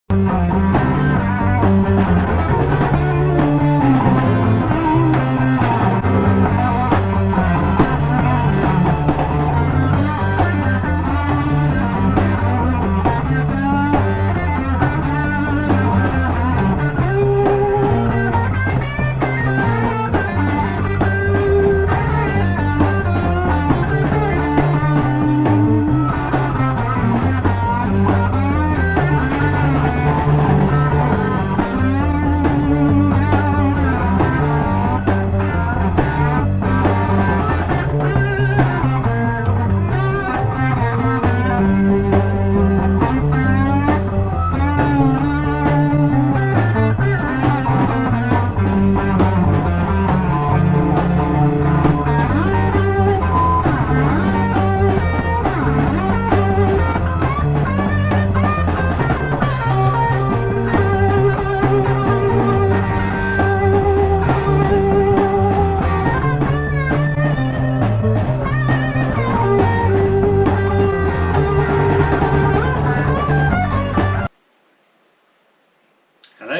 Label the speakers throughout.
Speaker 1: Hello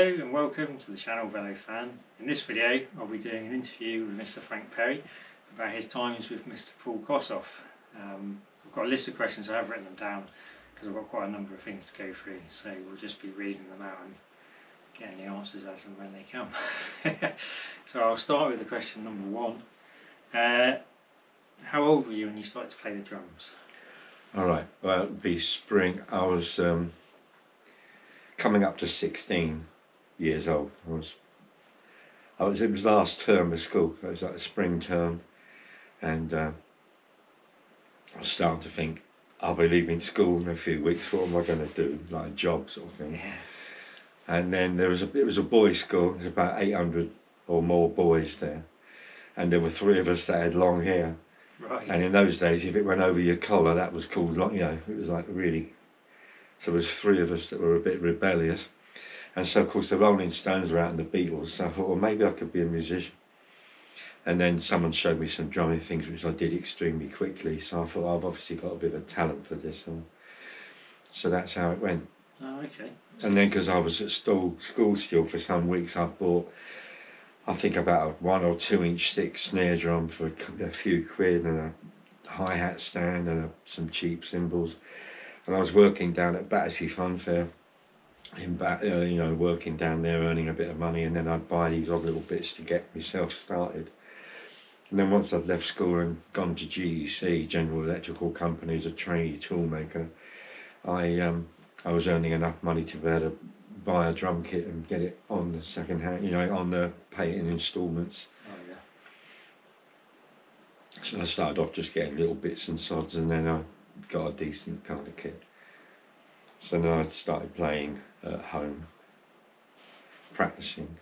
Speaker 1: and welcome to the channel Velo Fan. In this video I'll be doing an interview with Mr. Frank Perry about his times with Mr. Paul Kossoff. I've got a list of questions, I have written them down because I've got quite a number of things to go through, so we'll just be reading them out and getting the answers as and when they come. So I'll start with the question number one. How old were you when you started to play the drums?
Speaker 2: Alright, well it would be spring. I was coming up to 16 years old. It was last term of school, so it was like a spring term, and I was starting to think, I'll be leaving school in a few weeks, what am I going to do, like a job sort of thing.
Speaker 1: Yeah.
Speaker 2: And then it was a boys' school, there was about 800 or more boys there, and there were 3 of us that had long hair.
Speaker 1: Right.
Speaker 2: And in those days, if it went over your collar, that was called, it was like really. So there was 3 of us that were a bit rebellious, and so of course the Rolling Stones were out and the Beatles, so I thought, well, maybe I could be a musician. And then someone showed me some drumming things which I did extremely quickly, so I thought, I've obviously got a bit of talent for this. So that's how it went.
Speaker 1: Oh, okay.
Speaker 2: And then because I was at school still for some weeks, I bought, I think, about a 1 or 2 inch thick snare drum for a few quid, and a hi-hat stand and some cheap cymbals. And I was working down at Battersea Funfair, working down there, earning a bit of money, and then I'd buy these odd little bits to get myself started. And then once I'd left school and gone to GEC, General Electrical Company, as a trainee toolmaker, I was earning enough money to be able to buy a drum kit and get it on the second hand, on the pay it in instalments.
Speaker 1: Oh yeah.
Speaker 2: So I started off just getting little bits and sods, and then I got a decent kind of kit. So then I started playing at home, practicing.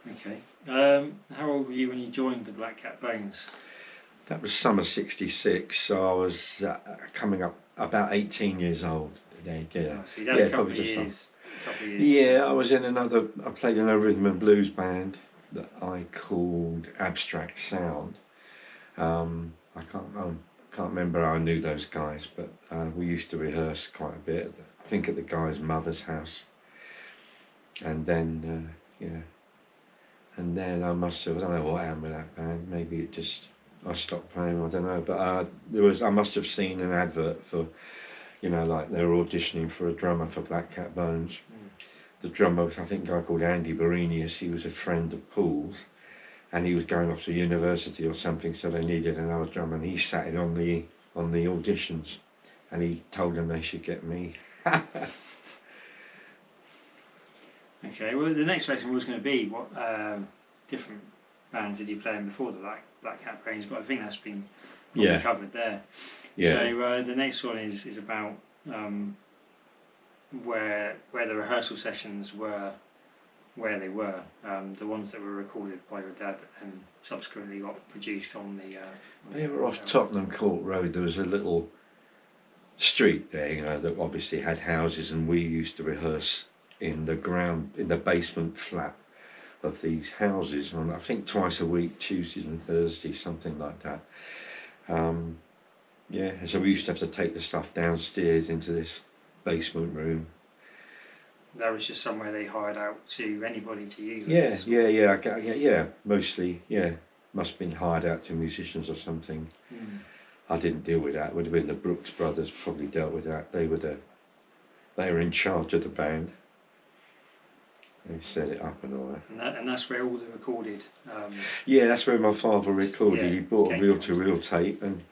Speaker 1: Okay. How old were you when you joined the Black Cat Bones?
Speaker 2: That was summer '66, so I was coming up about 18 years old. Yeah,
Speaker 1: Oh, so you'd had a couple of years.
Speaker 2: Yeah, I played in a rhythm and blues band that I called Abstract Sound. I can't remember how I knew those guys, but we used to rehearse quite a bit, I think at the guy's mother's house. And then, and then I don't know what happened with that band, maybe I stopped playing, I don't know, but I must have seen an advert for, like they were auditioning for a drummer for Black Cat Bones. The drummer was, I think, a guy called Andy Berenius. He was a friend of Paul's, and he was going off to university or something, so they needed another drummer, and he sat in on the auditions, and he told them they should get me.
Speaker 1: Okay, well the next question was going to be what different bands did you play in before the Black Cat Bones, but I think that's been probably covered there.
Speaker 2: Yeah.
Speaker 1: So the next one is about where the rehearsal sessions were, where they were, the ones that were recorded by your dad and subsequently got produced on the...
Speaker 2: They were off Tottenham Court Road. There was a little street there, that obviously had houses, and we used to rehearse in the basement flat of these houses, and I think twice a week, Tuesdays and Thursdays, something like that. So we used to have to take the stuff downstairs into this basement room.
Speaker 1: That was just somewhere they hired out to anybody to use.
Speaker 2: Yeah. Mostly, yeah. Must have been hired out to musicians or something. I didn't deal with that. It would have been the Brooks brothers probably dealt with that. They were in charge of the band. They set it up and all that.
Speaker 1: And that's where all the recorded.
Speaker 2: Yeah, that's where my father recorded.
Speaker 1: Yeah,
Speaker 2: He bought a
Speaker 1: came
Speaker 2: reel-to-reel tape, and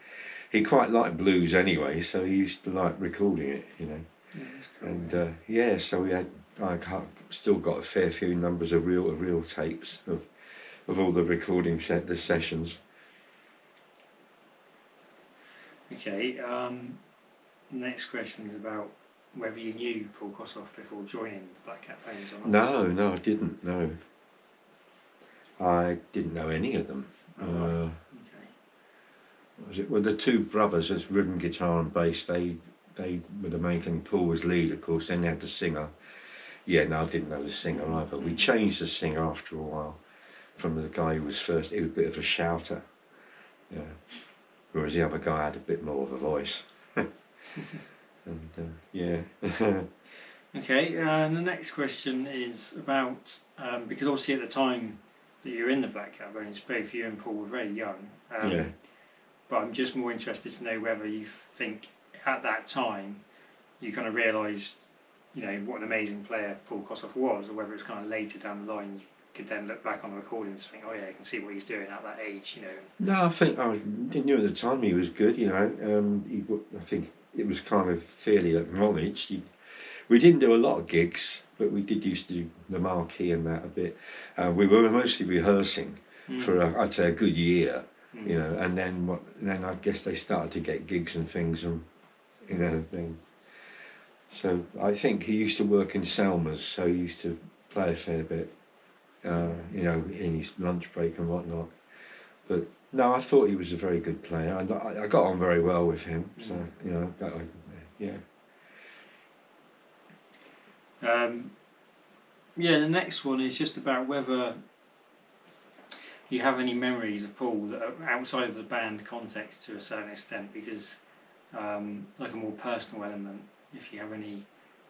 Speaker 2: he quite liked blues anyway, so he used to like recording it, you know.
Speaker 1: Yeah, that's cool.
Speaker 2: And so still got a fair few numbers of reel-to-reel tapes of all the recording the sessions.
Speaker 1: Okay. Next question is about whether you knew Paul Kossoff before joining the Black Cat Bones or not.
Speaker 2: No, I didn't. No, I didn't know any of them.
Speaker 1: Okay.
Speaker 2: Well, the two brothers, as rhythm guitar and bass, they were the main thing. Paul was lead, of course. Then they had the singer. Yeah, no, I didn't know the singer either. We changed the singer after a while from the guy who was first. He was a bit of a shouter, yeah, whereas the other guy had a bit more of a voice. And yeah.
Speaker 1: Okay, and the next question is about because obviously at the time that you were in the Black Cat Bones, both you and Paul were very young.
Speaker 2: Yeah.
Speaker 1: But I'm just more interested to know whether you think at that time you kind of realised, you know, what an amazing player Paul Kossoff was, or whether it's kind of later down the line you could then look back on the recordings and think, oh yeah, I can see what he's doing at that age, you know.
Speaker 2: No, I think I knew at the time he was good, you know. I think it was kind of fairly acknowledged. We didn't do a lot of gigs, but we did used to do the marquee and that a bit. We were mostly rehearsing for, I'd say, a good year, you know, and then I guess they started to get gigs and things, and you know, so I think he used to work in Selma's, so he used to play a fair bit, you know, in his lunch break and whatnot. But no, I thought he was a very good player. I got on very well with him, so you know, yeah.
Speaker 1: Yeah, the next one is just about whether you have any memories of Paul that are outside of the band context to a certain extent, because like a more personal element, if you have any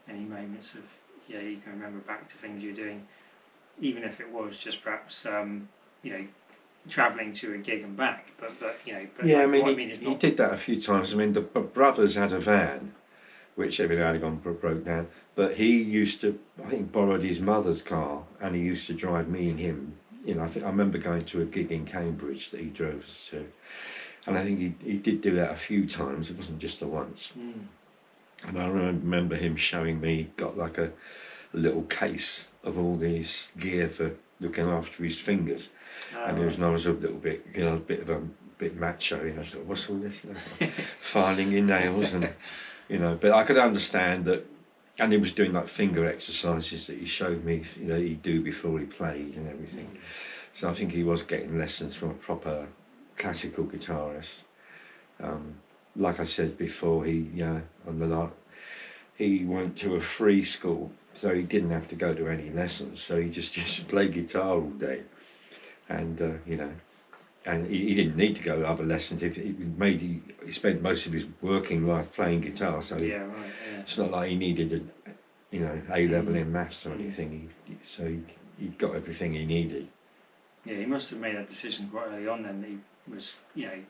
Speaker 1: moments of, yeah, you can remember back to things you're doing, even if it was just perhaps you know, travelling to a gig and back, but you know, but
Speaker 2: yeah,
Speaker 1: like,
Speaker 2: I mean,
Speaker 1: what I mean is
Speaker 2: he
Speaker 1: not...
Speaker 2: did that a few times. I mean, the brothers had a van, which every now and again broke down. But he used to, I think, borrowed his mother's car, and he used to drive me and him. You know, I remember going to a gig in Cambridge that he drove us to, and I think he did do that a few times. It wasn't just the once. And I remember him showing me, got like a little case of all these gear for looking after his fingers, and I was a little bit, you know, a bit macho. You know, sort of, what's all this? You know, filing your nails and. You know, but I could understand that, and he was doing like finger exercises that he showed me, you know, he'd do before he played and everything. So I think he was getting lessons from a proper classical guitarist. Like I said before, he went to a free school, so he didn't have to go to any lessons. So he just played guitar all day, and you know. And he didn't need to go to other lessons. He spent most of his working life playing guitar, so it's not like he needed A level in maths or anything. He got everything he needed.
Speaker 1: Yeah, he must have made that decision quite early on then, that he was, you know,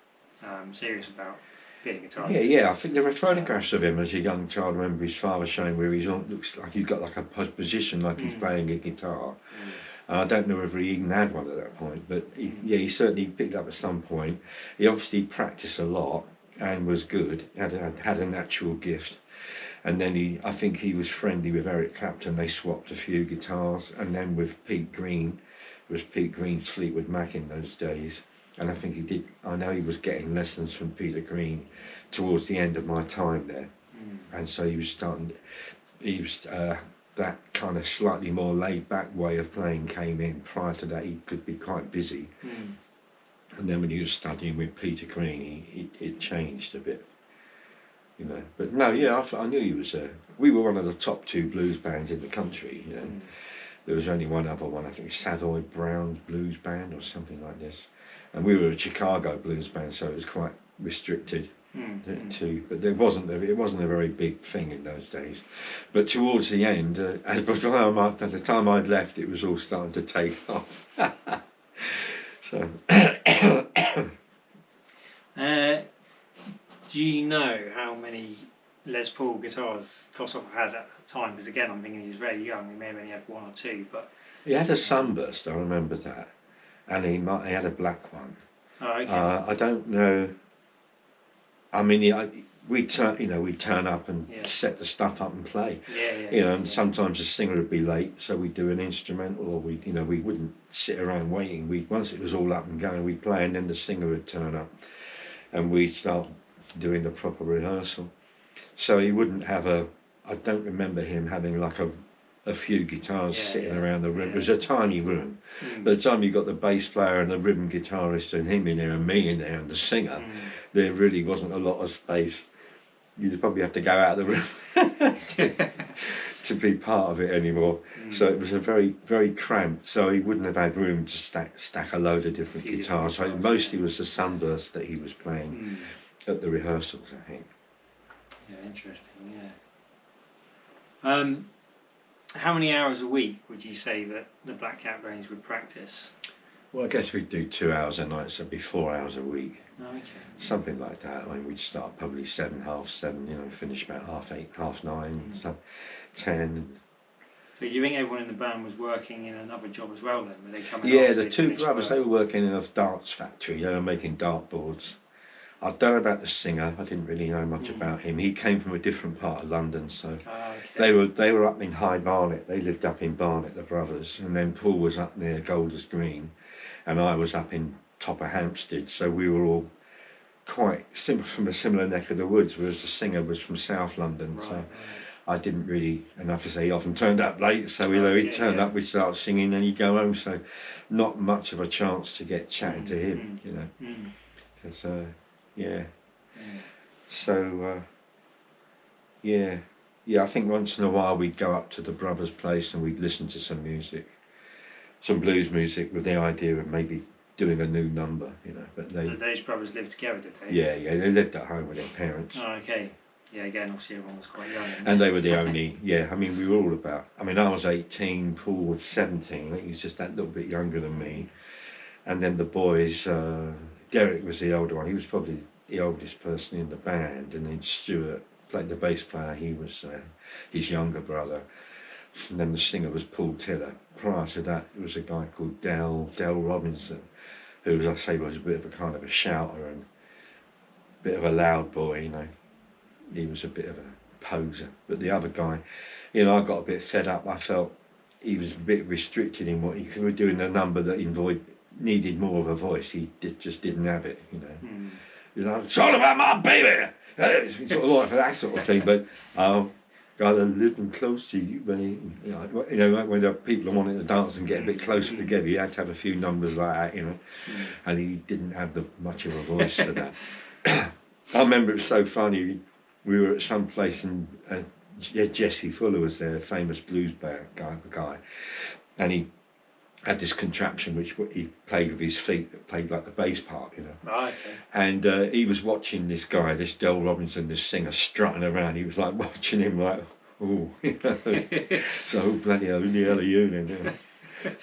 Speaker 1: serious about being a guitarist.
Speaker 2: Yeah. I think there were photographs of him as a young child. I remember his father showing where he's on. Looks like he's got like a position like he's playing a guitar. I don't know whether he even had one at that point, but he certainly picked up at some point. He obviously practiced a lot and was good, had a natural gift. And then I think he was friendly with Eric Clapton. They swapped a few guitars, and then with Pete Green, it was Pete Green's Fleetwood Mac in those days. And I think I know he was getting lessons from Peter Green towards the end of my time there. And so he was that kind of slightly more laid-back way of playing came in. Prior to that, he could be quite busy. And then when he was studying with Peter Green, it changed a bit, you know. But no, yeah, I knew he was we were one of the top 2 blues bands in the country, you know. There was only one other one, I think Savoy Brown Blues Band or something like this. And we were a Chicago blues band, so it was quite restricted. But it wasn't a very big thing in those days. But towards the end, at the time I'd left, it was all starting to take off. So,
Speaker 1: do you know how many Les Paul guitars Kossoff had at the time? Because again, I'm thinking he was very young. He may have only had one or two, but
Speaker 2: he had a Sunburst. I remember that, and he had a black one.
Speaker 1: Oh, okay.
Speaker 2: I don't know. I mean, we'd turn up and set the stuff up and play. And sometimes the singer would be late, so we'd do an instrumental, or we wouldn't sit around waiting. Once it was all up and going, we'd play, and then the singer would turn up, and we'd start doing the proper rehearsal. So he wouldn't have I don't remember him having like a few guitars sitting around the room. It was a tiny room. By the time you got the bass player and the rhythm guitarist and him in there and me in there and the singer, there really wasn't a lot of space. You'd probably have to go out of the room to be part of it anymore. So it was a very, very cramped. So he wouldn't have had room to stack a load of different guitars. So it mostly was the Sunburst that he was playing at the rehearsals, I think.
Speaker 1: Yeah, interesting. How many hours a week would you say that the Black Cat Bones would practice?
Speaker 2: Well, I guess we'd do 2 hours a night, so it'd be 4 hours a week.
Speaker 1: Oh, okay.
Speaker 2: Something like that. I mean, we'd start probably 7, half 7, finish about 8:30, half 9, 10.
Speaker 1: So do you think everyone in the band was working in another job as well then? Were they coming
Speaker 2: the two brothers, they were working in a darts factory. They were making dartboards. I don't know about the singer. I didn't really know much about him. He came from a different part of London, so they were up in High Barnet. They lived up in Barnet, the brothers, and then Paul was up near Golders Green, and I was up in top of Hampstead. So we were all quite simple from a similar neck of the woods, whereas the singer was from South London. So I didn't really, and like I say, he often turned up late. So he'd turn up, we'd start singing, and he'd go home. So not much of a chance to get chatting to him, because. So, I think once in a while we'd go up to the brothers' place and we'd listen to some music, some blues music, with the idea of maybe doing a new number, But
Speaker 1: Did those brothers live together, did they?
Speaker 2: Yeah, they lived at home with their parents.
Speaker 1: Oh, okay. Yeah, again, obviously everyone was quite young.
Speaker 2: And they were the only, I mean, we were all about, I mean, I was 18, Paul was 17, I think he was just that little bit younger than me. And then the boys, Derek was the older one, he was probably the oldest person in the band, and then Stuart played the bass player, he was his younger brother, and then the singer was Paul Tiller. Prior to that, it was a guy called Del Robinson, who, as I say, was a bit of a kind of a shouter and a bit of a loud boy, He was a bit of a poser. But the other guy, I got a bit fed up. I felt he was a bit restricted in what he could. We were doing a number that needed more of a voice. He just didn't have it, It's all about my baby. It's sort of like that sort of thing. But gotta live close to you, baby. When the people are wanting to dance and get a bit closer together, you had to have a few numbers like that, And he didn't have much of a voice for that. I remember it was so funny. We were at some place and Jesse Fuller was there, a famous blues band guy, and he had this contraption which he played with his feet, that played like the bass part,
Speaker 1: Oh, okay.
Speaker 2: And he was watching this guy, this Del Robinson, this singer, strutting around. He was like watching him like, oh, so bloody hell, who the hell are you then?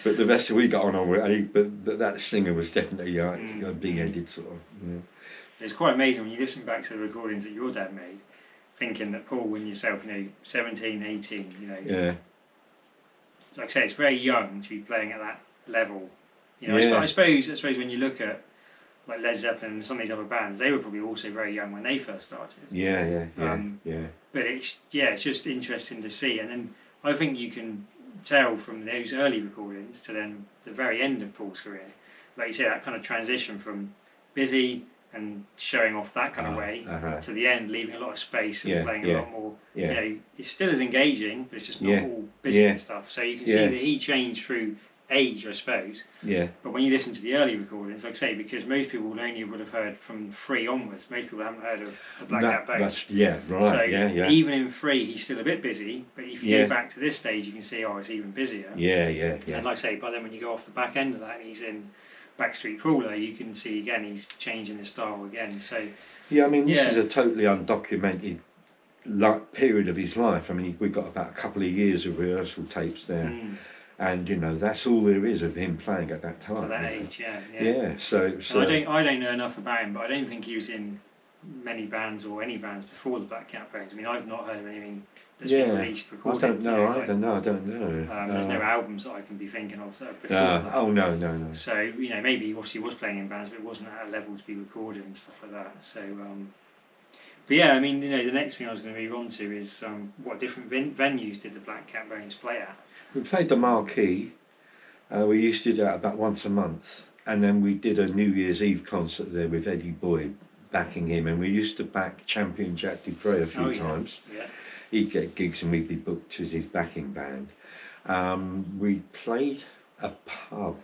Speaker 2: But the rest of we got on with, but that singer was definitely a big-headed sort of.
Speaker 1: It's quite amazing when you listen back to the recordings that your dad made, thinking that Paul and yourself, 17, 18,
Speaker 2: Yeah.
Speaker 1: Like I say, it's very young to be playing at that level. I suppose when you look at like Led Zeppelin and some of these other bands, they were probably also very young when they first started.
Speaker 2: Yeah.
Speaker 1: But it's just interesting to see, and then I think you can tell from those early recordings to then the very end of Paul's career, like you say, that kind of transition from busy and showing off that kind of way to the end, leaving a lot of space and playing a lot more. It's still as engaging, but it's just not all busy and stuff. So you can see that he changed through age, I suppose.
Speaker 2: Yeah.
Speaker 1: But when you listen to the early recordings, like I say, because most people only would have heard from 3 onwards. Most people haven't heard of the Black Cat Bones. So even in 3, he's still a bit busy. But if you go back to this stage, you can see, it's even busier.
Speaker 2: Yeah.
Speaker 1: And like I say, by then when you go off the back end of that, he's in Backstreet Crawler, you can see again he's changing his style again. So
Speaker 2: yeah, I mean, this is a totally undocumented period of his life. I mean, we've got about a couple of years of rehearsal tapes there, and you know that's all there is of him playing at that time.
Speaker 1: At that age, yeah.
Speaker 2: Yeah. So
Speaker 1: I don't know enough about him, but I don't think he was in many bands or any bands before the Black Cat Bones. I mean, I've not heard of anything that's been released, recorded.
Speaker 2: I don't know. I don't know.
Speaker 1: There's no albums that I can be thinking of that are before that.
Speaker 2: Oh no.
Speaker 1: So you know, maybe he obviously was playing in bands, but it wasn't at a level to be recorded and stuff like that. So. But yeah, I mean, you know, the next thing I was going to move on to is what different venues did the Black Cat Bones play at?
Speaker 2: We played the Marquee. We used to do that about once a month, and then we did a New Year's Eve concert there with Eddie Boyd backing him, and we used to back Champion Jack Dupree a few times. Yeah. He'd get gigs and we'd be booked as his backing band. We played a pub.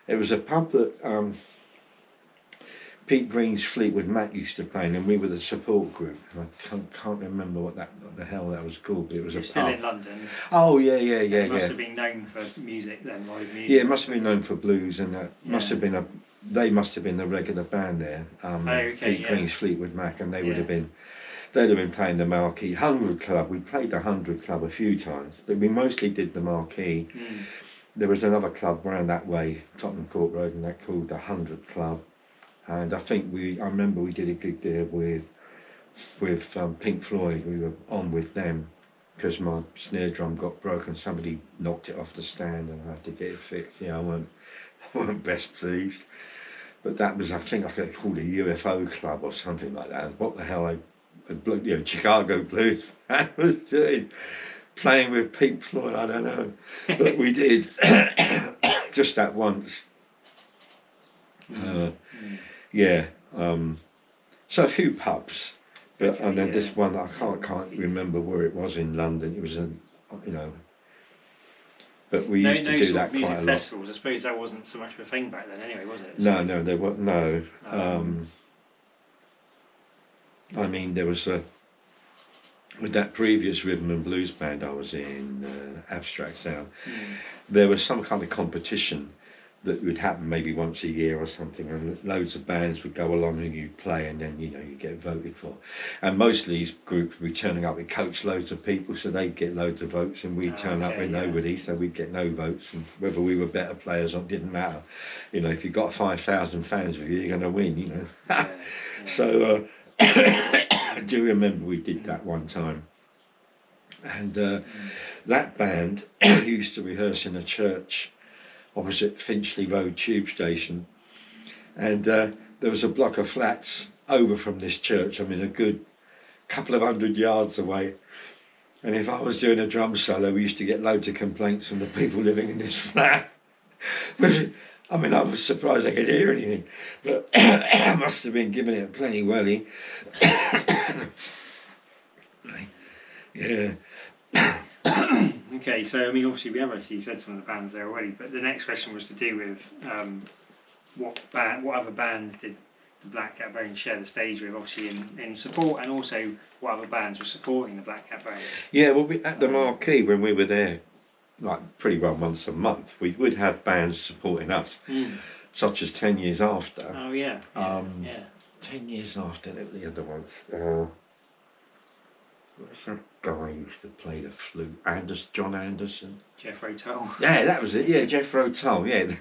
Speaker 2: It was a pub that Pete Green's Fleetwood Mac used to play in, and we were the support group. And I can't remember what the hell that was called, but it was
Speaker 1: still in London.
Speaker 2: Oh yeah.
Speaker 1: It must have been known for music then, live music.
Speaker 2: Yeah, it must have been known for blues, and that must have been they must have been the regular band there. Pete Green's Fleetwood Mac, and they would have been. They'd have been playing the Marquee 100 Club. We played the 100 Club a few times, but we mostly did the Marquee. There was another club around that way, Tottenham Court Road, and that called the 100 Club. And I remember we did a gig there with Pink Floyd. We were on with them because my snare drum got broken. Somebody knocked it off the stand and I had to get it fixed. Yeah, I weren't best pleased. But that was, I think, like called a UFO club or something like that. What the hell Chicago Blues band was doing, playing with Pink Floyd, I don't know. But we did just that once. So a few pubs, but and then this one I can't remember where it was in London. It was but we used to do that quite a lot.
Speaker 1: Festivals, I suppose that wasn't so much of a thing back then, anyway, was it?
Speaker 2: No, there was no. I mean, there was with that previous rhythm and blues band I was in, Abstract Sound. There was some kind of competition that would happen maybe once a year or something, and loads of bands would go along and you'd play, and then you get voted for. And most of these groups would be turning up, we'd coach loads of people, so they'd get loads of votes, and we'd turn up with nobody, so we'd get no votes. And whether we were better players or didn't matter. If you've got 5,000 fans with you, you're going to win. So I do remember we did that one time, and that band used to rehearse in a church opposite Finchley Road tube station, and there was a block of flats over from this church, I mean a good couple of 100 yards away, and if I was doing a drum solo we used to get loads of complaints from the people living in this flat. I mean, I was surprised I could hear anything, but I must have been giving it plenty welly. Yeah.
Speaker 1: Okay, so I mean, obviously we have actually said some of the bands there already, but the next question was to do with what other bands did the Black Cat Bones share the stage with, obviously in support, and also what other bands were supporting the Black Cat Bones.
Speaker 2: Yeah, well, at the Marquee when we were there, like pretty well once a month, we would have bands supporting us, such as 10 Years After.
Speaker 1: Oh yeah.
Speaker 2: 10 Years After, the other ones. What's that guy who used to play the flute? John Anderson.
Speaker 1: Jethro Tull.
Speaker 2: Yeah, that was it. Yeah, Jethro Tull. Yeah,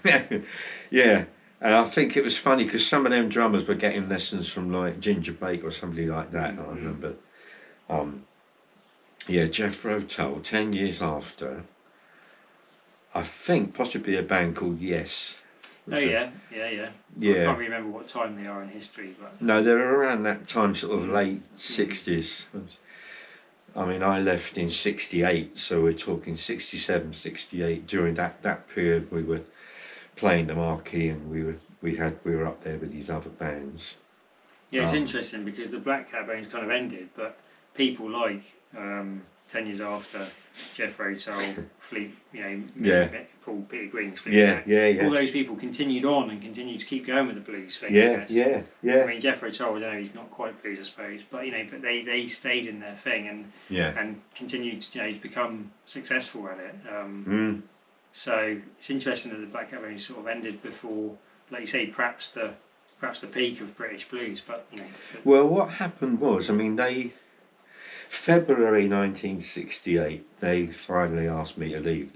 Speaker 2: yeah. And I think it was funny because some of them drummers were getting lessons from like Ginger Baker or somebody like that. I remember. Yeah, Jethro Tull. 10 Years After. I think possibly a band called Yes.
Speaker 1: Oh yeah. I can't remember what time they are in history, but
Speaker 2: no, they were around that time, sort of late 60s. I mean, I left in 68, so we're talking 67, 68. During that period, we were playing the Marquee, and we were up there with these other bands.
Speaker 1: Yeah, it's interesting because the Black Cat Bones kind of ended, but people like 10 Years After, Jethro Tull, Fleet, Paul Peter Green's Fleet. All those people continued on and continued to keep going with the blues thing.
Speaker 2: Yeah. I
Speaker 1: mean, Jethro Tull, I don't know, he's not quite blues, I suppose, but but they stayed in their thing and continued to become successful at it. So it's interesting that the Black Cat Bones sort of ended before like you say, perhaps the peak of British blues. But you know,
Speaker 2: Well, what happened was, I mean, February 1968, they finally asked me to leave.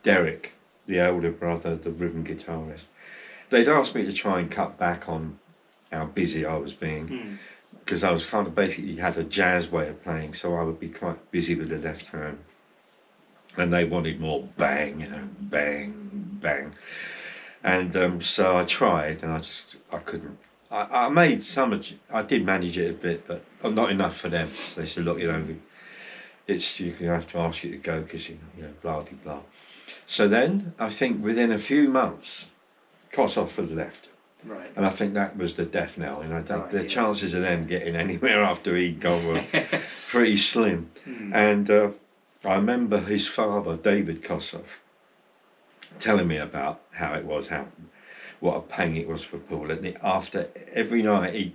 Speaker 2: Derek, the elder brother, the rhythm guitarist, they'd asked me to try and cut back on how busy I was being, because I was kind of basically had a jazz way of playing, so I would be quite busy with the left hand. And they wanted more bang, you know, bang, bang. And so I tried, and I couldn't. I made I did manage it a bit, but not enough for them. They said, look, you know, you're going to have to ask you to go because, you know, blah, blah, blah. So then, I think within a few months, Kossoff was left.
Speaker 1: Right.
Speaker 2: And I think that was the death knell. You know, the
Speaker 1: Yeah.
Speaker 2: chances of them getting anywhere after he'd gone were pretty slim. And I remember his father, David Kossoff, telling me about how it was, what a pain it was for Paul. And after every night he'd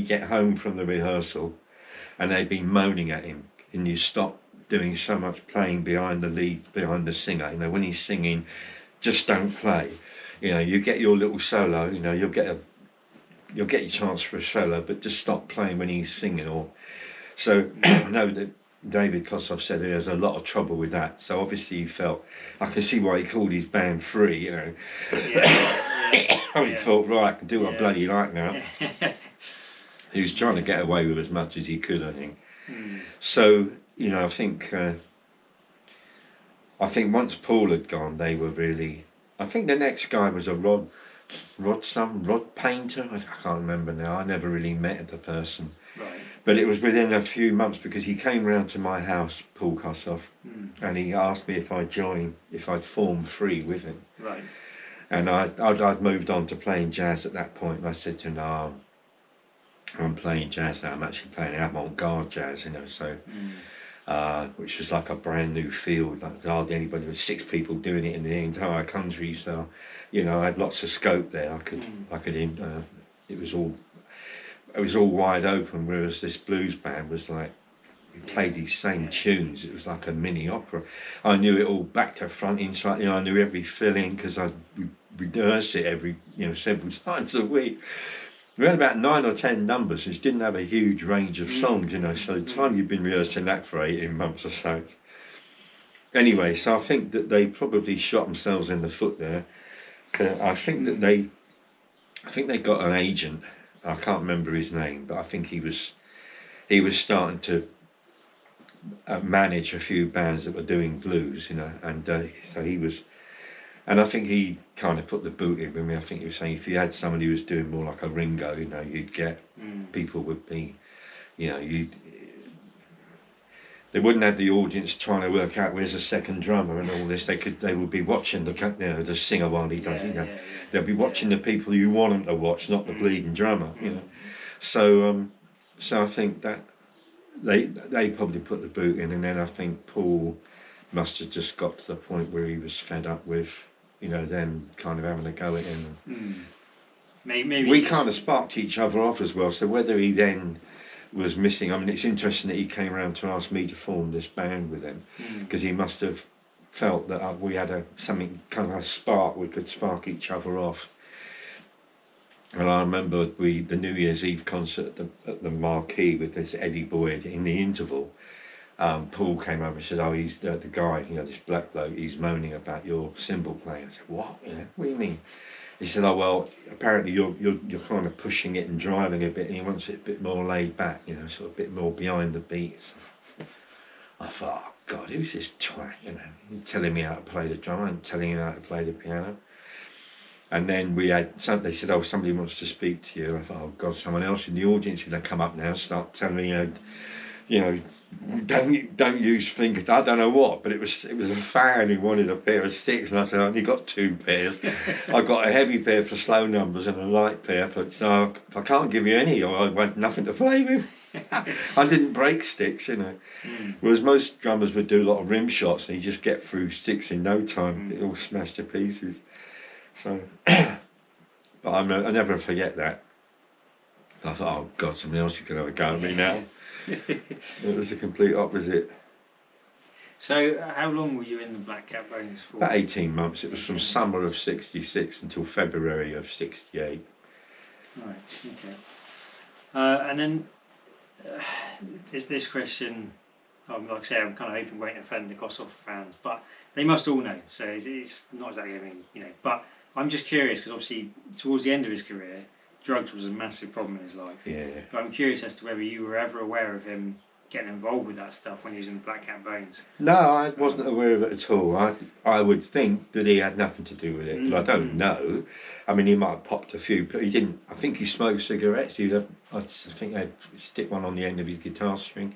Speaker 2: get home from the rehearsal, and they'd be moaning at him, "Can you stop doing so much playing behind the singer? You know, when he's singing, just don't play. You know, you get your little solo. You know, you'll get your chance for a solo, but just stop playing when he's singing." Or so. No, David Kossoff said he has a lot of trouble with that. So obviously he felt, I can see why he called his band Free. You know, he thought, right, I can do what I bloody like now. He was trying to get away with as much as he could, I think. So, you know, I think once Paul had gone, they were really. I think the next guy was a Rod Painter. I can't remember now. I never really met the person.
Speaker 1: Right.
Speaker 2: But it was within a few months, because he came round to my house, Paul Kossoff, and he asked me if I'd form Free with him.
Speaker 1: Right.
Speaker 2: And I'd moved on to playing jazz at that point, and I said to him, "No, I'm playing jazz now. I'm actually playing avant-garde jazz, you know, so which was like a brand new field. Like hardly anybody, there was 6 people doing it in the entire country. So, you know, I had lots of scope there. It was all wide open. Whereas this blues band was like, we played these same tunes. It was like a mini opera. I knew it all back to front, inside. You know, I knew every fill-in because we rehearsed it several times a week. We had about 9 or 10 numbers, which didn't have a huge range of songs, you know, so the time you've been rehearsing that for 18 months or so. Anyway, so I think that they probably shot themselves in the foot there. I think they got an agent. I can't remember his name, but I think he was starting to manage a few bands that were doing blues, you know, and so he was. And I think he kind of put the boot in with me. I think he was saying if you had somebody who was doing more like a Ringo, you know, you'd get people would be, you know, they wouldn't have the audience trying to work out where's the second drummer and all this. They would be watching the singer while he does it. They'll be watching the people you want them to watch, not the bleeding drummer. You know, so I think that they probably put the boot in, and then I think Paul must have just got to the point where he was fed up with, you know, them kind of having a go at him.
Speaker 1: Maybe
Speaker 2: we kind of sparked each other off as well. So whether he then was missing, I mean, it's interesting that he came around to ask me to form this band with him, because he must have felt that we had something kind of a spark. We could spark each other off. And I remember the New Year's Eve concert at the Marquee with this Eddie Boyd. In the interval, Paul came over and said, "Oh, he's the guy, you know, this black bloke, he's moaning about your cymbal playing." I said, "What? Yeah, what do you mean?" He said, "Oh, well, apparently you're kind of pushing it and driving a bit, and he wants it a bit more laid back, you know, sort of a bit more behind the beats." I thought, "Oh God, who's this twat? You know, he's telling me how to play the drum and telling me how to play the piano." And then they said, "Oh, somebody wants to speak to you." I thought, "Oh God, someone else in the audience is going to come up now and start telling me, you know, don't use fingers." I don't know what, but it was a fan who wanted a pair of sticks, and I said, "I only got 2 pairs. I got a heavy pair for slow numbers and a light pair for. So if I can't give you any, I want nothing to play with." I didn't break sticks, you know. Whereas most drummers would do a lot of rim shots, and you just get through sticks in no time. It all smashed to pieces. So, but I never forget that. I thought, "Oh God, somebody else is going to have a go at me now." It was the complete opposite.
Speaker 1: So how long were you in the Black Cat Bones for?
Speaker 2: About 18 months. It was
Speaker 1: 18
Speaker 2: from
Speaker 1: months.
Speaker 2: summer of '66 until February of '68.
Speaker 1: Right, okay. And then, is this question, like I say, I'm kind of hoping won't offend the Kossoff fans, but they must all know, so it's not exactly, I mean, you know, but I'm just curious, because obviously towards the end of his career, drugs was a massive problem in his life.
Speaker 2: Yeah.
Speaker 1: But I'm curious as to whether you were ever aware of him getting involved with that stuff when he was in the Black Cat Bones.
Speaker 2: No, I wasn't aware of it at all. I would think that he had nothing to do with it, but I don't know. I mean, he might have popped a few, but he didn't. I think he smoked cigarettes. I think they'd stick one on the end of his guitar string.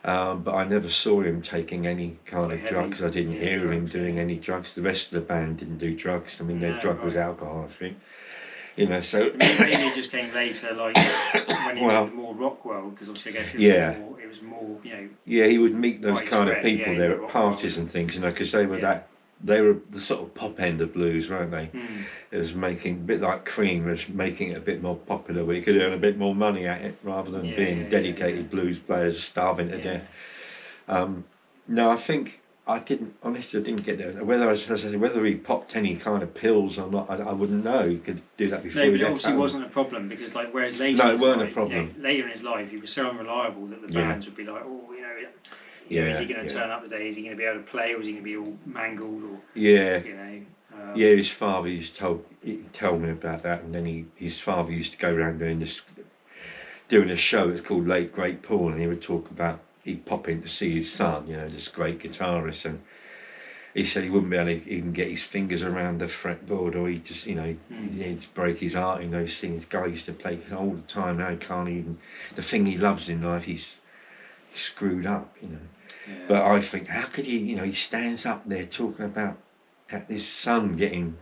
Speaker 2: But I never saw him taking any kind of drugs. I didn't hear of him doing any drugs. The rest of the band didn't do drugs. I mean, their drug was alcohol, I think. You know, so
Speaker 1: maybe it just came later, like when he was in the more rock world, because obviously I guess it was more, you know.
Speaker 2: Yeah, he would meet those kind of people there at
Speaker 1: rock
Speaker 2: parties
Speaker 1: world.
Speaker 2: and things, you know, because they were they were the sort of pop end of blues, weren't they? It was making a bit like Cream, was making it a bit more popular, where you could earn a bit more money at it rather than being dedicated blues players starving to death. No, I think. I honestly didn't get there. Whether he popped any kind of pills or not, I wouldn't know. He could do that before he left.
Speaker 1: No, but obviously
Speaker 2: home.
Speaker 1: Wasn't a problem, because like whereas later
Speaker 2: No, it weren't a problem.
Speaker 1: You know, later in his life, he was so unreliable that the bands would be like, oh, you know, is he going to turn up today? Is he going to be able to play, or is he going to be all mangled? Or you know.
Speaker 2: His father used to tell me about that, and then his father used to go around doing a show. It's called Late Great Paul, and he would talk about. He'd pop in to see his son, you know, this great guitarist, and he said he wouldn't be able to even get his fingers around the fretboard, or he'd just, you know, he'd break his heart in those things. The guy used to play all the time. Now he can't even. The thing he loves in life, he's screwed up, you know. Yeah. But I think, how could he? You know, he stands up there talking about his son getting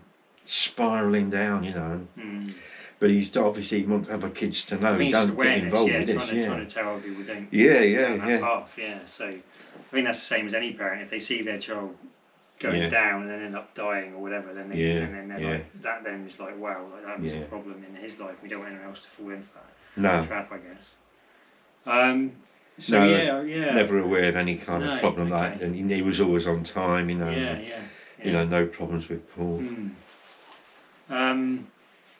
Speaker 2: spiraling down, you know. But he's obviously wants other kids to know. Don't get involved with this.
Speaker 1: Trying to tell other people don't. Path, So I think that's the same as any parent. If they see their child going down and then end up dying or whatever, then like that. Then it's like, wow, like that was a problem in his life. We don't want anyone else to fall into that trap, I guess.
Speaker 2: Never aware of any kind of problem like that. And he was always on time, you know. You know, no problems with Paul.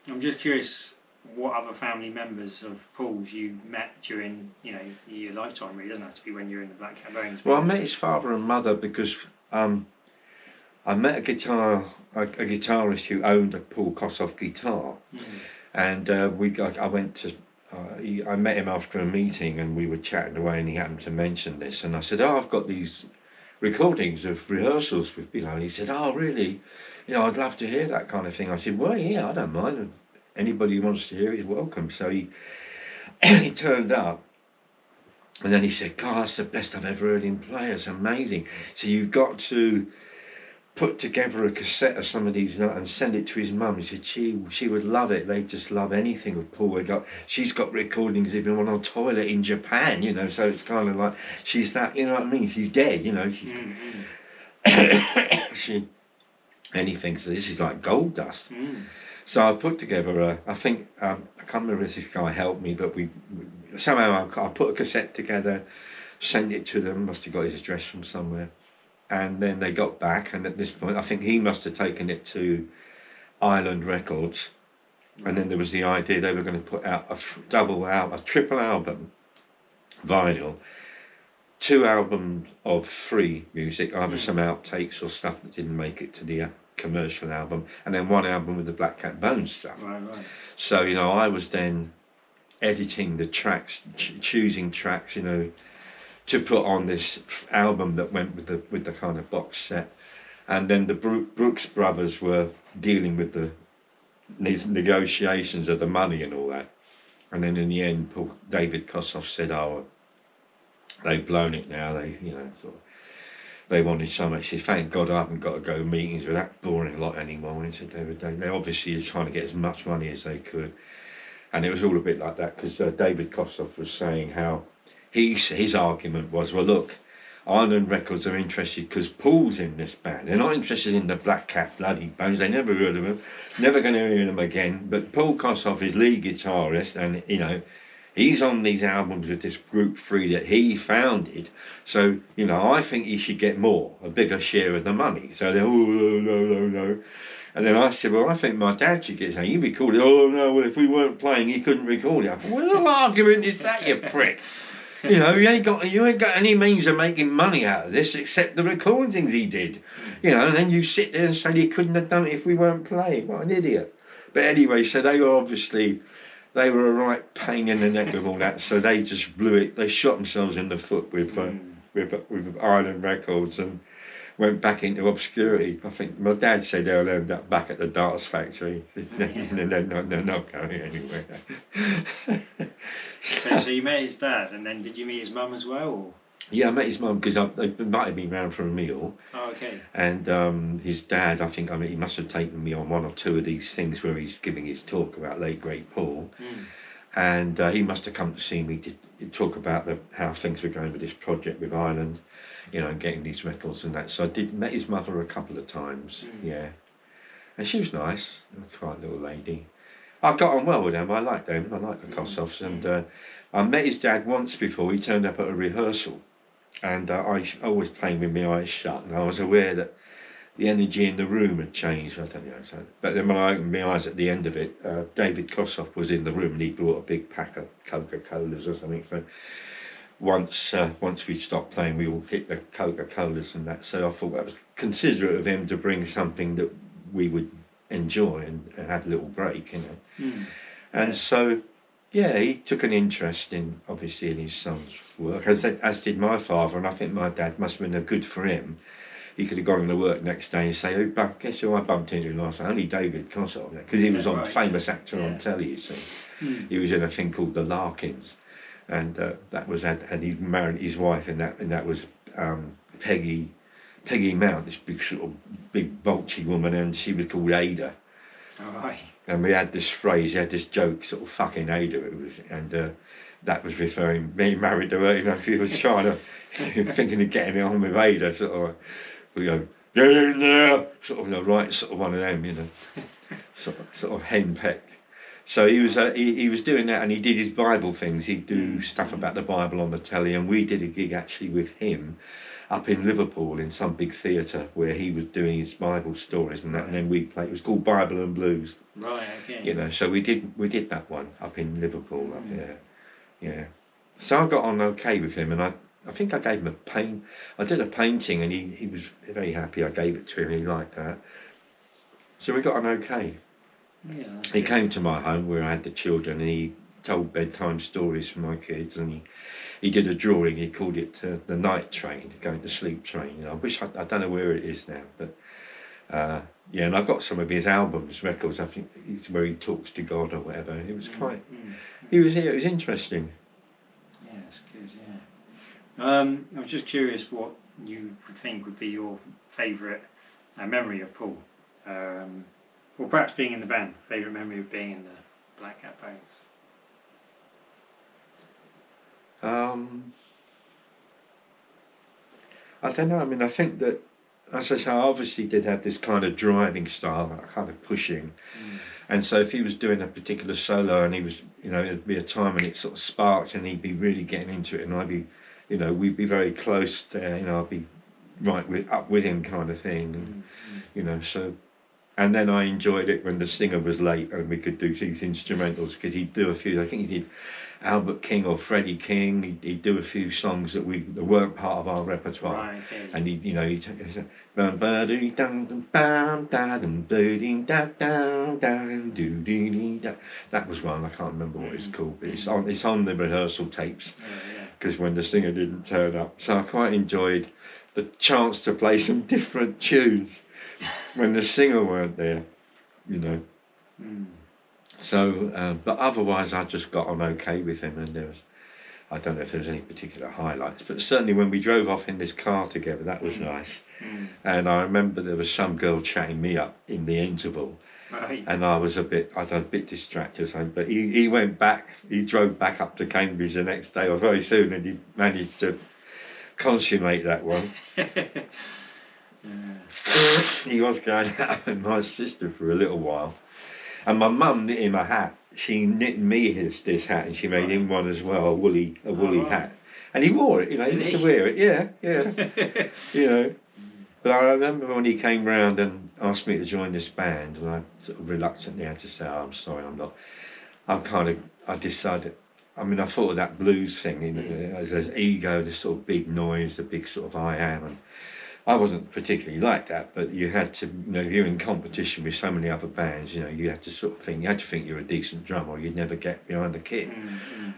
Speaker 1: I'm just curious what other family members of Paul's you met during, you know, your lifetime. Really, it doesn't have to be when you're in the Black Cat Bones.
Speaker 2: Well, I met his father and mother because I met a guitarist who owned a Paul Kossoff guitar, and I met him after a meeting, and we were chatting away, and he happened to mention this, and I said, "Oh, I've got these recordings of rehearsals with Bilo," and he said, "Oh, really? You know, I'd love to hear that kind of thing." I said, "Well, yeah, I don't mind. Anybody who wants to hear it is welcome." So he turned up, and then he said, "God, that's the best I've ever heard him play. It's amazing. So you've got to put together a cassette of some of these and send it to his mum." He said she would love it. They just love anything with Paul. She's got recordings even on a toilet in Japan, you know. So it's kind of like she's that, you know what I mean? She's dead, you know. She anything. So this is like gold dust. So I put together I think I can't remember if this guy helped me, but we somehow I put a cassette together, sent it to them. Must have got his address from somewhere. And then they got back, and at this point, I think he must have taken it to Island Records. And then there was the idea they were going to put out a triple album, vinyl, 2 albums of free music, either some outtakes or stuff that didn't make it to the commercial album, and then 1 album with the Black Cat Bones stuff. Right. So, you know, I was then editing the tracks, choosing tracks, you know, to put on this album that went with the kind of box set, and then the Brooks brothers were dealing with these negotiations of the money and all that, and then in the end, David Kossoff said, "Oh, they've blown it now. They wanted so much." He said, "Thank God I haven't got to go to meetings with that boring lot anymore." And he said they obviously were trying to get as much money as they could, and it was all a bit like that because David Kossoff was saying how. His argument was, well, look, Island Records are interested because Paul's in this band. They're not interested in the Black Cat bloody Bones. They never heard of him, never going to hear them again. But Paul Kossoff is lead guitarist, and you know, He's on these albums with this group 3 that he founded. So, you know, I think he should get a bigger share of the money. So they're, oh, no. And then I said, well, I think my dad should get something. He recorded, oh, no, well, if we weren't playing, he couldn't record it. I thought, what little argument is that, you prick? You know, you ain't got any means of making money out of this except the recording things he did. You know, and then you sit there and say he couldn't have done it if we weren't playing. What an idiot. But anyway, so they were a right pain in the neck with all that. So they just blew it. They shot themselves in the foot with Island Records and went back into obscurity. I think my dad said they'll end up back at the Darts factory. They're not going anywhere.
Speaker 1: So you met his dad, and then did you meet his mum as well? Or?
Speaker 2: Yeah, I met his mum because they invited me round for a meal.
Speaker 1: Oh, okay.
Speaker 2: And his dad, I think, he must have taken me on 1 or 2 of these things where he's giving his talk about late great Paul. And he must have come to see me to talk about how things were going with this project with Ireland, you know, and getting these records and that. So I met his mother a couple of times, yeah. And she was nice, a quiet little lady. I got on well with them. I liked them. I liked the Kossoffs. And I met his dad once before. He turned up at a rehearsal. And I was playing with my eyes shut. And I was aware that the energy in the room had changed. I don't know. But then when I opened my eyes at the end of it, David Kossoff was in the room and he brought a big pack of Coca-Colas or something. So once we stopped playing, we all hit the Coca-Colas and that. So I thought that was considerate of him to bring something that we would enjoy and have a little break, you know. And so, yeah, he took an interest in his son's work, as did my father, and I think my dad must have been good for him. He could have gone to work next day and say, oh, guess who I bumped into last night? Only David Kossoff, because he was famous actor on telly, you see. He was in a thing called The Larkins, and that was, and he married his wife, and that was Peggy Mount, this big bulgy woman, and she was called Ada. And we had this phrase, he had this joke, sort of fucking Ada, that was referring me married to her, you know, he was trying to, thinking of getting it on with Ada, sort of, we go, get in there, sort of, sort of one of them, you know, sort of henpecked. So he was doing that, and he did his Bible things. He'd do stuff about the Bible on the telly, and we did a gig actually with him up in Liverpool in some big theatre where he was doing his Bible stories and that, and then we played. It was called Bible and Blues.
Speaker 1: Right. Okay.
Speaker 2: You know, so we did that one up in Liverpool up there. Yeah. So I got on okay with him, and I think I gave him I did a painting, and he was very happy. I gave it to him. He liked that. So we got on okay.
Speaker 1: Yeah,
Speaker 2: he came to my home where I had the children, and he told bedtime stories for my kids, and he did a drawing. He called it the night train, going to sleep train. And I don't know where it is now, but yeah. And I got some of his albums, records. I think it's where he talks to God or whatever. It was quite. He was here. It was interesting.
Speaker 1: Yeah, it's good. Yeah. I was just curious what you would think would be your favourite memory of Paul. Or perhaps being in the band, favourite memory of being in the Black Cat Bands.
Speaker 2: I don't know. I mean, I think that, as I say, I obviously did have this kind of driving style, kind of pushing. And so if he was doing a particular solo and he was, you know, it'd be a time when it sort of sparked and he'd be really getting into it, and I'd be, you know, we'd be very close there, you know, I'd be up with him kind of thing. And, you know, so... And then I enjoyed it when the singer was late and we could do these instrumentals, because he'd do a few. I think he did Albert King or Freddie King. He'd do a few songs that weren't part of our repertoire.
Speaker 1: Right, okay.
Speaker 2: And that was one. I can't remember what it's called, but it's on the rehearsal tapes. Because when the singer didn't turn up, so I quite enjoyed the chance to play some different tunes when the singer weren't there, you know. So, but otherwise I just got on okay with him, and I don't know if there was any particular highlights, but certainly when we drove off in this car together, that was nice. And I remember there was some girl chatting me up in the interval, and I was a bit distracted or something, but he went back, he drove back up to Cambridge the next day or very soon, and he managed to consummate that one. He was going out with my sister for a little while, and my mum knit him a hat. she knit me this hat, and she made him one as well, a woolly
Speaker 1: right.
Speaker 2: hat, and he wore it. You know, he used to wear it. Yeah. You know. But I remember when he came round and asked me to join this band, and I sort of reluctantly had to say, oh, "I'm sorry, I'm not." I decided. I mean, I thought of that blues thing, you know, there's ego, this sort of big noise, the big sort of I am, and I wasn't particularly like that. But you had to, you know, if you're in competition with so many other bands, you know, you had to sort of think, you had to think you're a decent drummer, or you'd never get behind the kit,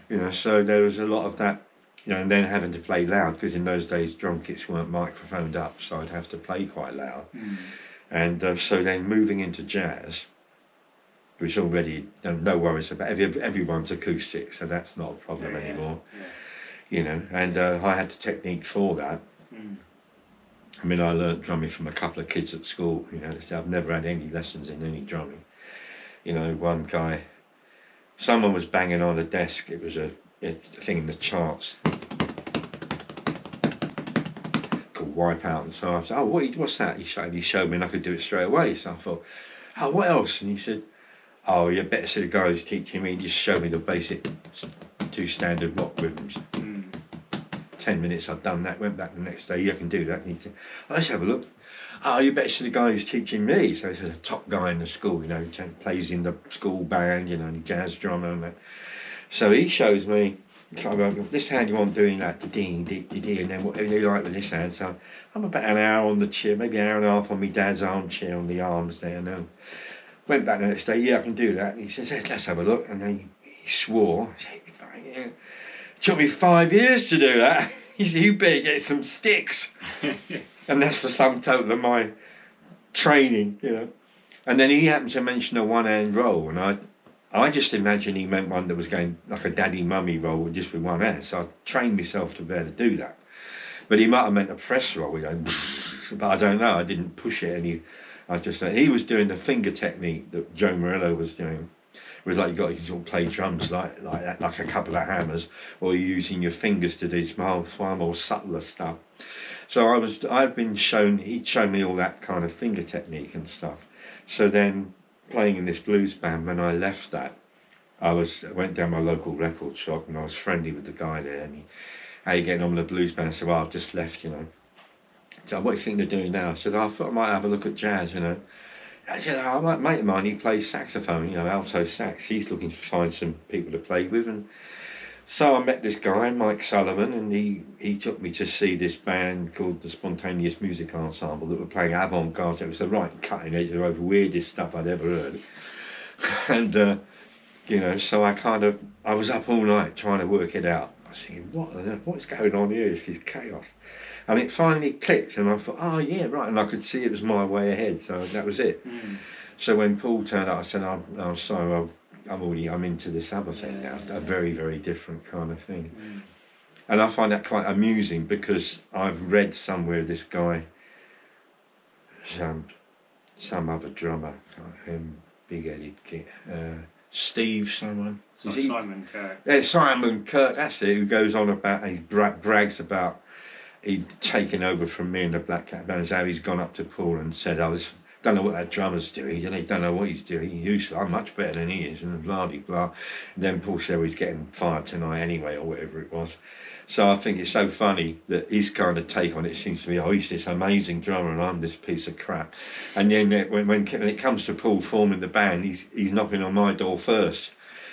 Speaker 2: you know. So there was a lot of that. You know, and then having to play loud, because in those days drum kits weren't microphoned up, so I'd have to play quite loud. And so then moving into jazz, which already no worries about, everyone's acoustic, so that's not a problem anymore. You know, and I had the technique for that. I mean, I learnt drumming from a couple of kids at school. You know, I've never had any lessons in any drumming. You know, one guy, someone was banging on a desk. It was a thing in the charts called Wipeout, and so I said, "Oh, what's that?" He showed me, and I could do it straight away. So I thought, "Oh, what else?" And he said, "Oh, you better see the guy who's teaching me. He just showed me the basic 2 standard rock rhythms." 10 minutes I'd done that. Went back the next day. "Yeah, I can do that." And he said, "Oh, let's have a look." "Oh, you better see the guy who's teaching me." So he's a top guy in the school. You know, he plays in the school band. You know, and he jazz drummer and that. So he shows me, so this hand you want doing that, ding, ding, ding, and then whatever you like with this hand. So I'm about an hour on the chair, maybe an hour and a half on my dad's armchair on the arms there. And then went back the next day, "Yeah, I can do that." And he says, "Let's have a look." And then he swore, "It took me 5 years to do that." He said, "You better get some sticks." And that's the sum total of my training, you know. And then he happened to mention a one-hand roll, and I just imagined he meant one that was going like a daddy mummy roll just with one hand. So I trained myself to be able to do that. But he might have meant a press roll, you know, but I don't know. I didn't push it any. I just know he was doing the finger technique that Joe Morello was doing. It was like you sort of play drums like that, like a couple of hammers, or you're using your fingers to do far more subtler stuff. So he'd shown me all that kind of finger technique and stuff. So then, playing in this blues band, when I left that, I went down my local record shop, and I was friendly with the guy there, and "How you getting on with the blues band?" I said, "Well, I've just left, you know." So, "What do you think they're doing now?" I said, "I thought I might have a look at jazz, you know." I said, "Oh, a mate of mine, he plays saxophone, you know, alto sax. He's looking to find some people to play with." And so I met this guy, Mike Sullivan, and he took me to see this band called the Spontaneous Music Ensemble that were playing avant-garde. It was the right cutting edge, the most weirdest stuff I'd ever heard. And you know, so I was up all night trying to work it out. I was thinking, what's going on here? This is chaos. And it finally clicked, and I thought, oh yeah, right. And I could see it was my way ahead, so that was it. So when Paul turned up, I said, I'm sorry, I'm into this other thing now, a very, very different kind of thing. And I find that quite amusing, because I've read somewhere this guy, some other drummer, big-headed kid, Steve someone.
Speaker 1: Simon Kirk.
Speaker 2: Yeah, Simon Kirk, that's it, who goes on about, and he brags about he'd taken over from me in the Black Cat Band, how he's gone up to Paul and said, "I don't know what that drummer's doing, and he don't know what he's doing. I'm much better than he is," and blah de blah. And then Paul said, "Well, he's getting fired tonight anyway," or whatever it was. So I think it's so funny that his kind of take on it seems to be, "Oh, he's this amazing drummer and I'm this piece of crap." And then when it comes to Paul forming the band, he's knocking on my door first.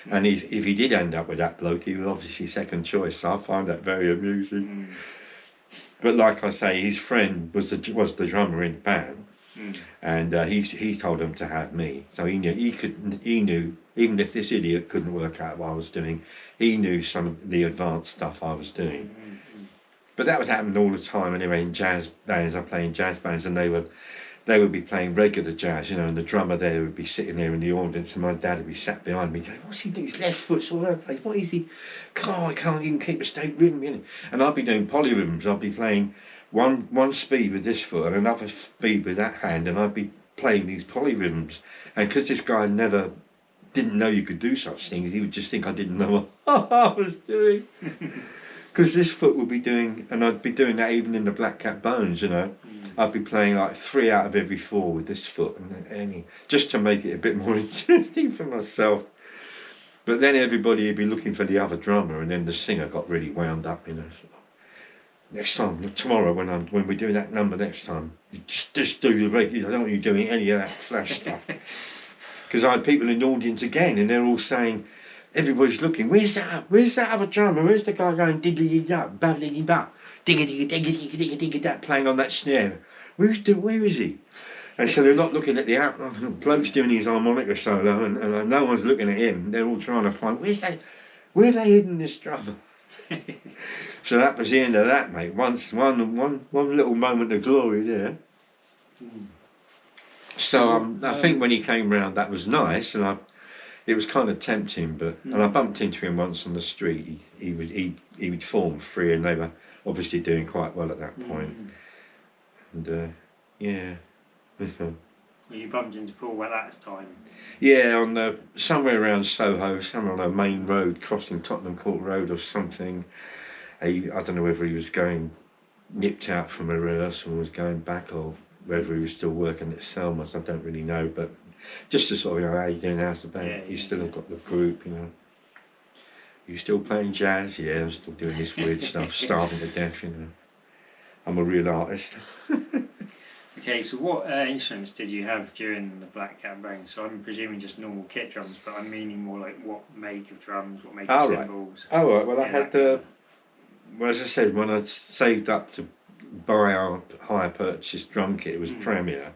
Speaker 2: And if he did end up with that bloke, he was obviously second choice. So I find that very amusing. But like I say, his friend was the drummer in the band, and he told him to have me. So he knew even if this idiot couldn't work out what I was doing, he knew some of the advanced stuff I was doing. But that was happening all the time anyway in jazz bands. I play in jazz bands, and they would be playing regular jazz, you know, and the drummer there would be sitting there in the audience, and my dad would be sat behind me going, "What's he doing? His left foot's all over the place. What is he? I can't even keep a straight rhythm, you know." And I'd be doing polyrhythms. I'd be playing one speed with this foot and another speed with that hand, and I'd be playing these polyrhythms. And because this guy didn't know you could do such things, he would just think I didn't know what I was doing. Because this foot would be doing, and I'd be doing that even in the Black Cat Bones, you know. I'd be playing like 3 out of every 4 with this foot, and just to make it a bit more interesting for myself. But then everybody would be looking for the other drummer, and then the singer got really wound up, Next time, tomorrow, when we're doing that number next time, you just do the regular. I don't want you doing any of that flash stuff. Because I had people in the audience again, and they're all saying, everybody's looking. Where's that other drummer? Where's the guy going diggity up, babbling up, diggity diggity that, playing on that snare? Where is he? And so they're not looking at the bloke's doing his harmonica solo, and no one's looking at him. They're all trying to find where have they hidden this drummer? So that was the end of that, mate. One little moment of glory there. So I think when he came round, that was nice, and it was kind of tempting. And I bumped into him once on the street. He would form free, and they were obviously doing quite well at that point. And yeah.
Speaker 1: Well, you bumped into Paul at that time?
Speaker 2: Yeah, on somewhere around Soho, somewhere on a main road, crossing Tottenham Court Road or something. I don't know whether he was nipped out from a rehearsal and was going back, or whether he was still working at Selma's. I don't really know, but just to sort of, how you doing, how's the band?
Speaker 1: Yeah,
Speaker 2: You still got the group, You still playing jazz? Yeah, I'm still doing this weird stuff, starving to death, I'm a real artist.
Speaker 1: Okay, so what instruments did you have during the Black Cat Bang? So I'm presuming just normal kit drums, but I'm meaning more like what make of drums, what make of cymbals.
Speaker 2: Oh, right. Well, I had, well, as I said, when I saved up to buy our hire purchase drum kit, it was Premier.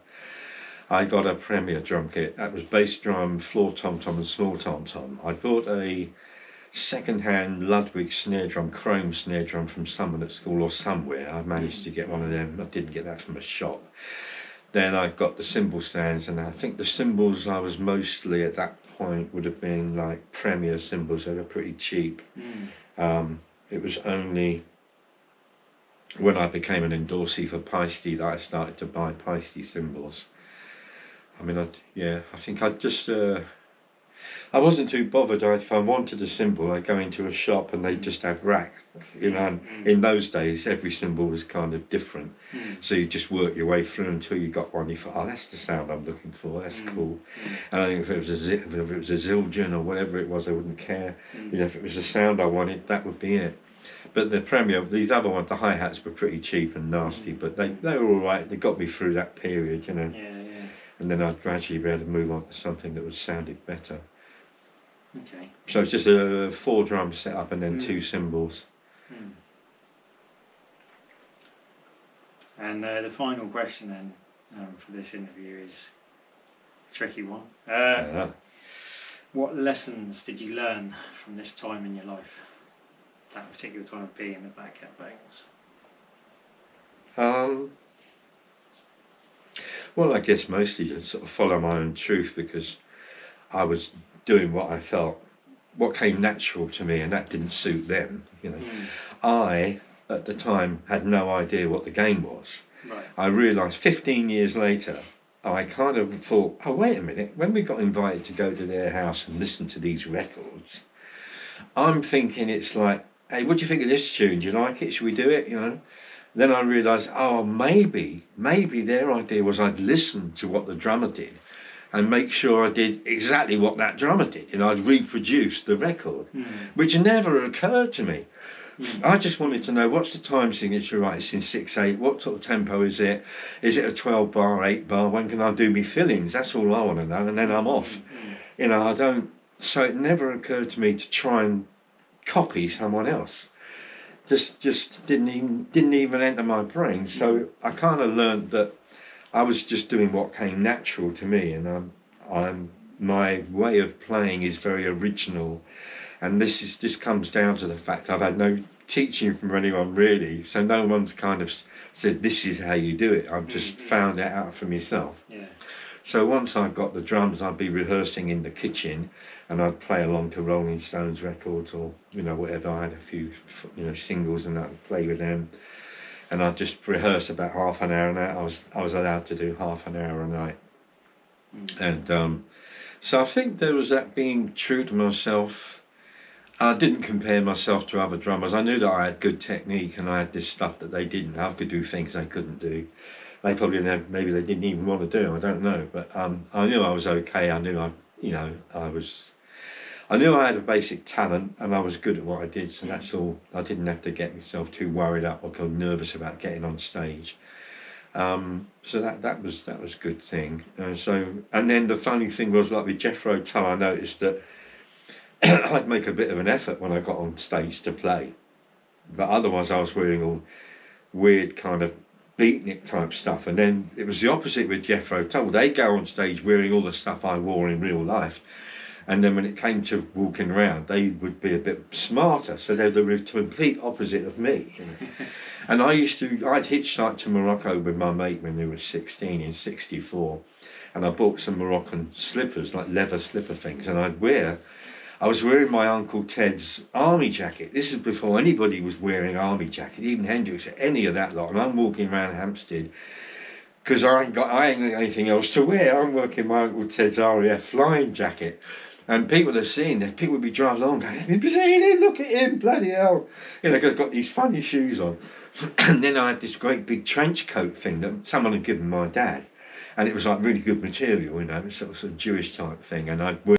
Speaker 2: I got a Premier drum kit. That was bass drum, floor tom-tom and small tom-tom. I bought a second-hand Ludwig snare drum, chrome snare drum from someone at school or somewhere. I managed to get one of them. I didn't get that from a shop. Then I got the cymbal stands, and I think the cymbals I was mostly at that point would have been like Premier cymbals. They were pretty cheap. It was only when I became an endorsee for Paiste that I started to buy Paiste cymbals. I mean, I think I just I wasn't too bothered. If I wanted a cymbal, I'd go into a shop and they'd just have racks. And in those days, every cymbal was kind of different. So you just work your way through until you got one. You thought, oh, that's the sound I'm looking for. That's cool. And I think if it was a Zildjian or whatever it was, I wouldn't care. If it was the sound I wanted, that would be it. But the Premier, these other ones, the hi-hats were pretty cheap and nasty, but they were all right. They got me through that period, And then I'd gradually be able to move on to something that sounded better.
Speaker 1: Okay.
Speaker 2: So it's just a 4-drum setup and then 2 cymbals.
Speaker 1: And the final question then for this interview is a tricky one. What lessons did you learn from this time in your life? That particular time of being in the Black Cat Bangs?
Speaker 2: Well, I guess mostly to sort of follow my own truth, because I was doing what I felt, what came natural to me, and that didn't suit them. I, at the time, had no idea what the game was.
Speaker 1: Right.
Speaker 2: I realised 15 years later, I kind of thought, oh, wait a minute, when we got invited to go to their house and listen to these records, I'm thinking it's like, hey, what do you think of this tune? Do you like it? Should we do it? Then I realised, oh, maybe their idea was I'd listen to what the drummer did and make sure I did exactly what that drummer did. I'd reproduce the record, which never occurred to me. I just wanted to know, what's the time signature? Right, it's in 6/8. What sort of tempo is it? Is it a 12 bar, 8 bar? When can I do me fillings? That's all I want to know, and then I'm off. I don't. So it never occurred to me to try and copy someone else. Just didn't even enter my brain. So I kind of learned that I was just doing what came natural to me, and my way of playing is very original, and this comes down to the fact I've had no teaching from anyone really, so no one's kind of said this is how you do it. I've just found it out for myself.
Speaker 1: Yeah.
Speaker 2: So once I got the drums, I'd be rehearsing in the kitchen, and I'd play along to Rolling Stones records or whatever. I had a few singles, and I'd play with them. And I'd just rehearse about half an hour a night. I was allowed to do half an hour a night. And so I think there was that being true to myself. I didn't compare myself to other drummers. I knew that I had good technique, and I had this stuff that they didn't. I could do things they couldn't do. They probably maybe they didn't even want to do. I don't know. But I knew I was okay. I knew I was. I knew I had a basic talent and I was good at what I did, so that's all. I didn't have to get myself too worried up or go nervous about getting on stage. So that was a good thing. And then the funny thing was, like with Jethro Tull, I noticed that I'd make a bit of an effort when I got on stage to play, but otherwise I was wearing all weird kind of beatnik type stuff. And then it was the opposite with Jethro Tull. They go on stage wearing all the stuff I wore in real life, and then when it came to walking around, they would be a bit smarter. So they're the complete opposite of me. You know? And I'd hitchhiked to Morocco with my mate when we were 16 in '64, and I bought some Moroccan slippers, like leather slipper things, and I was wearing my Uncle Ted's army jacket. This is before anybody was wearing army jacket, even Hendrix, any of that lot. And I'm walking around Hampstead because I ain't got anything else to wear. I'm working my Uncle Ted's RAF flying jacket. And people are seeing that. People would be driving along going, "Have you seen him? Look at him, bloody hell." You know, 'cause I've got these funny shoes on. And then I had this great big trench coat thing that someone had given my dad. And it was like really good material, you know, sort of Jewish type thing. And I'd wear